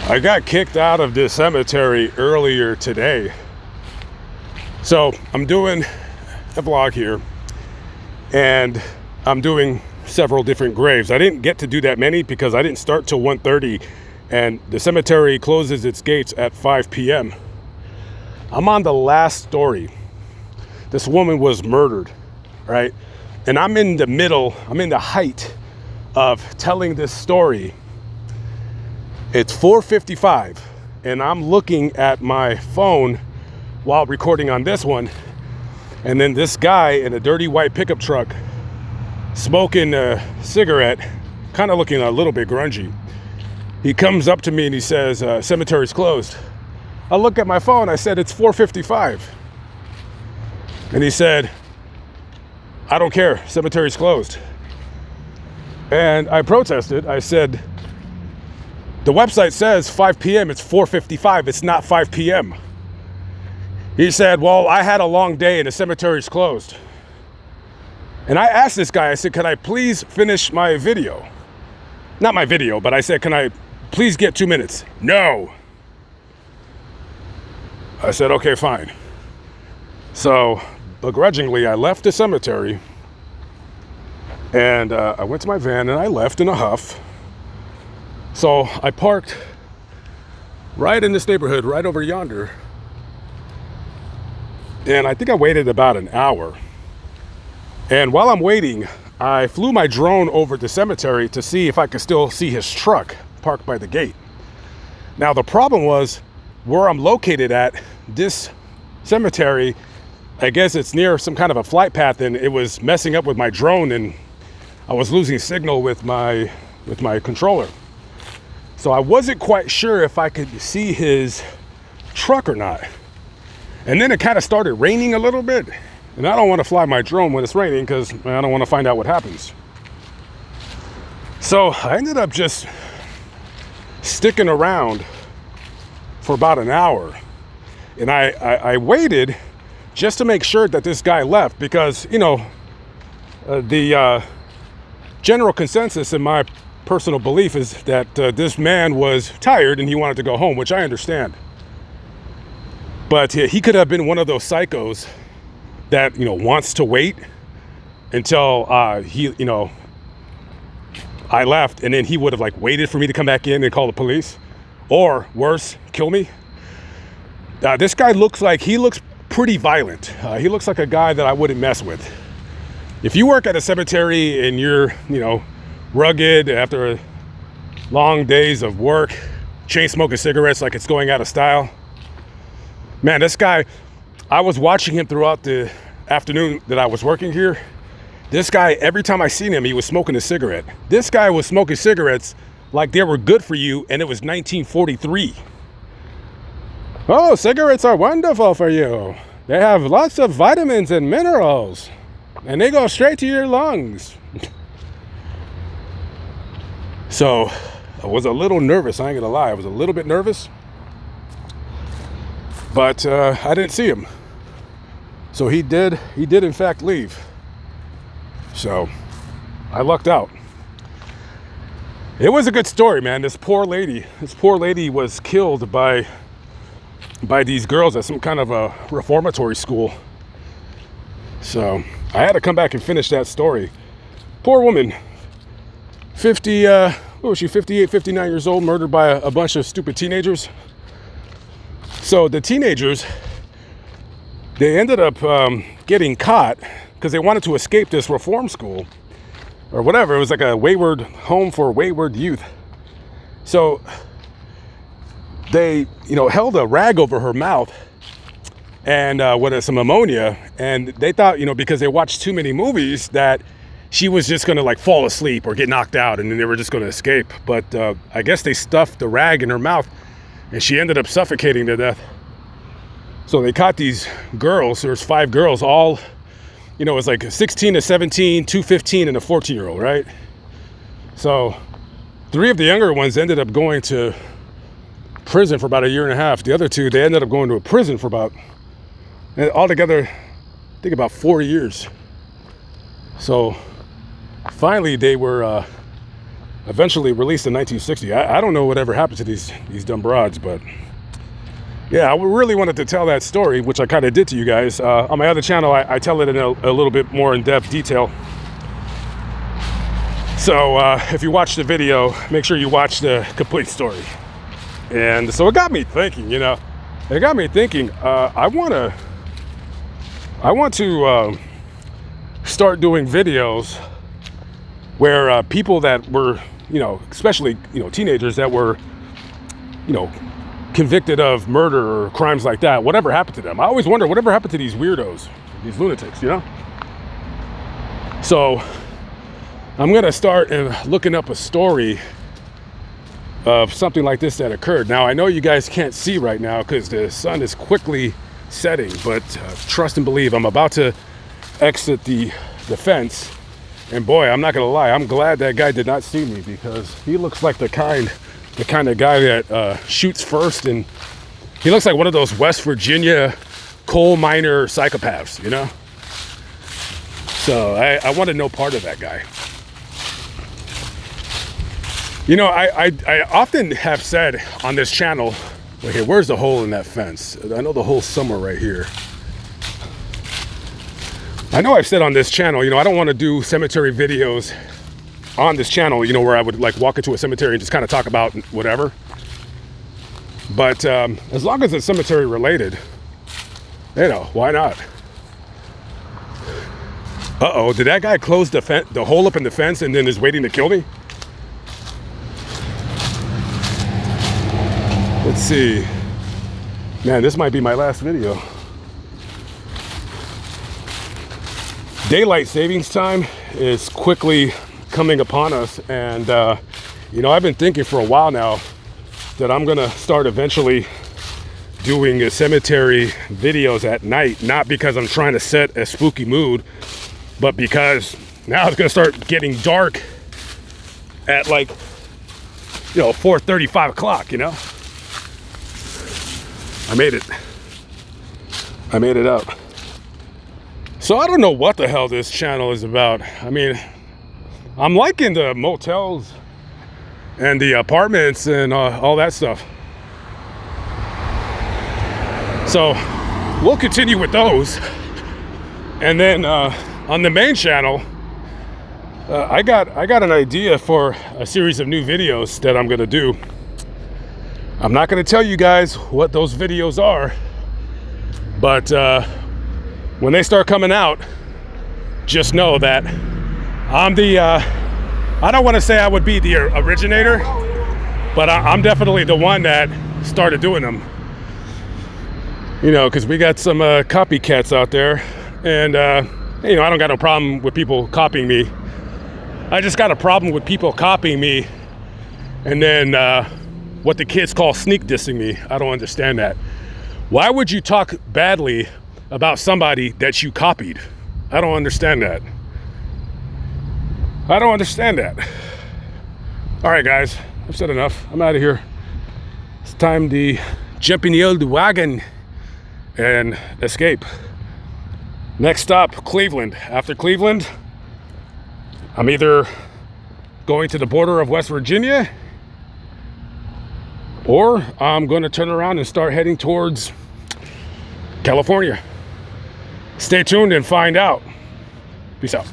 I got kicked out of this cemetery earlier today. So I'm doing a vlog here and I'm doing several different graves. I didn't get to do that many because I didn't start till 1:30 and the cemetery closes its gates at 5 p.m. I'm on the last story. This woman was murdered, right? And I'm in the height of telling this story. It's 4:55 and I'm looking at my phone while recording on this one, and then this guy in a dirty white pickup truck smoking a cigarette, kind of looking a little bit grungy. He comes up to me and he says, cemetery's closed. I look at my phone, I said, it's 4:55. And he said, I don't care, cemetery's closed. And I protested. I said, the website says 5 p.m. It's 4:55. It's not 5 p.m. He said, well, I had a long day and the cemetery's closed. And I asked this guy, I said, can I please finish my video? Not my video, but I said, can I please get 2 minutes? No. I said, okay, fine. So begrudgingly, I left the cemetery and I went to my van and I left in a huff. So I parked right in this neighborhood, right over yonder. And I think I waited about an hour. And while I'm waiting, I flew my drone over the cemetery to see if I could still see his truck parked by the gate. Now, the problem was where I'm located at, this cemetery, I guess it's near some kind of a flight path, and it was messing up with my drone and I was losing signal with my controller. So I wasn't quite sure if I could see his truck or not. And then it kind of started raining a little bit. And I don't want to fly my drone when it's raining because I don't want to find out what happens. So I ended up just sticking around for about an hour. And I waited just to make sure that this guy left because, you know, the general consensus in my personal belief is that this man was tired and he wanted to go home, which I understand. But he could have been one of those psychos that, you know, wants to wait until I left, and then he would have like waited for me to come back in and call the police, or worse, kill me. This guy looks pretty violent. He looks like a guy that I wouldn't mess with. If you work at a cemetery and you're, you know, rugged after long days of work, chain smoking cigarettes like it's going out of style, man, this guy, I was watching him throughout the afternoon that I was working here. This guy, every time I seen him, he was smoking a cigarette. This guy was smoking cigarettes like they were good for you, and it was 1943. Oh, cigarettes are wonderful for you. They have lots of vitamins and minerals, and they go straight to your lungs. So I was a little nervous, I ain't gonna lie. I was a little bit nervous, but I didn't see him. So he did in fact leave. So I lucked out. It was a good story, man. This poor lady was killed by these girls at some kind of a reformatory school. So I had to come back and finish that story. Poor woman, 58, 59 years old, murdered by a bunch of stupid teenagers. So the teenagers, they ended up getting caught because they wanted to escape this reform school or whatever. It was like a wayward home for wayward youth. So they, you know, held a rag over her mouth and with some ammonia, and they thought, you know, because they watched too many movies that she was just gonna like fall asleep or get knocked out and then they were just gonna escape. But I guess they stuffed the rag in her mouth and she ended up suffocating to death. So they caught these girls. There's 5 girls, all, you know, it was like 16 to 17, 2 15, and a 14-year-old, right? So 3 of the younger ones ended up going to prison for about 1.5 years. The other 2, they ended up going to a prison for about, altogether, I think about 4 years. So finally they were eventually released in 1960. I don't know whatever happened to these dumb broads, but yeah, I really wanted to tell that story, which I kind of did to you guys. On my other channel, I tell it in a little bit more in-depth detail. So if you watch the video, make sure you watch the complete story. And so it got me thinking, you know, it got me thinking, I want to start doing videos where people that were, you know, especially, you know, teenagers that were, you know, convicted of murder or crimes like that, whatever happened to them. I always wonder, whatever happened to these weirdos, these lunatics, you know? So I'm gonna start looking up a story of something like this that occurred. Now, I know you guys can't see right now because the sun is quickly setting, but trust and believe, I'm about to exit the fence. And boy, I'm not gonna lie, I'm glad that guy did not see me, because he looks like the kind of guy that shoots first, and he looks like one of those West Virginia coal miner psychopaths, you know? So I want to know part of that guy. You know, I often have said on this channel, okay, where's the hole in that fence? I know the hole's somewhere right here. I know I've said on this channel, you know, I don't want to do cemetery videos on this channel, you know, where I would like walk into a cemetery and just kind of talk about whatever. But as long as it's cemetery related, you know, why not? Uh-oh, did that guy close the hole up in the fence and then is waiting to kill me? Let's see. Man, this might be my last video. Daylight savings time is quickly coming upon us, and you know, I've been thinking for a while now that I'm gonna start eventually doing cemetery videos at night, not because I'm trying to set a spooky mood, but because now it's gonna start getting dark at, like, you know, 4:30, 5 o'clock, you know? I made it up. So I don't know what the hell this channel is about. I mean, I'm liking the motels and the apartments and all that stuff. So we'll continue with those. And then on the main channel, I got an idea for a series of new videos that I'm gonna do. I'm not gonna tell you guys what those videos are, but when they start coming out, just know that I'm the, I don't want to say I would be the originator, but I'm definitely the one that started doing them. You know, because we got some copycats out there, and you know, I don't got no problem with people copying me. I just got a problem with people copying me and then what the kids call sneak dissing me. I don't understand that. Why would you talk badly about somebody that you copied? I don't understand that. I don't understand that. All right, guys, I've said enough. I'm out of here. It's time to jump in the old wagon and escape. Next stop, Cleveland. After Cleveland, I'm either going to the border of West Virginia, or I'm going to turn around and start heading towards California. Stay tuned and find out. Peace out.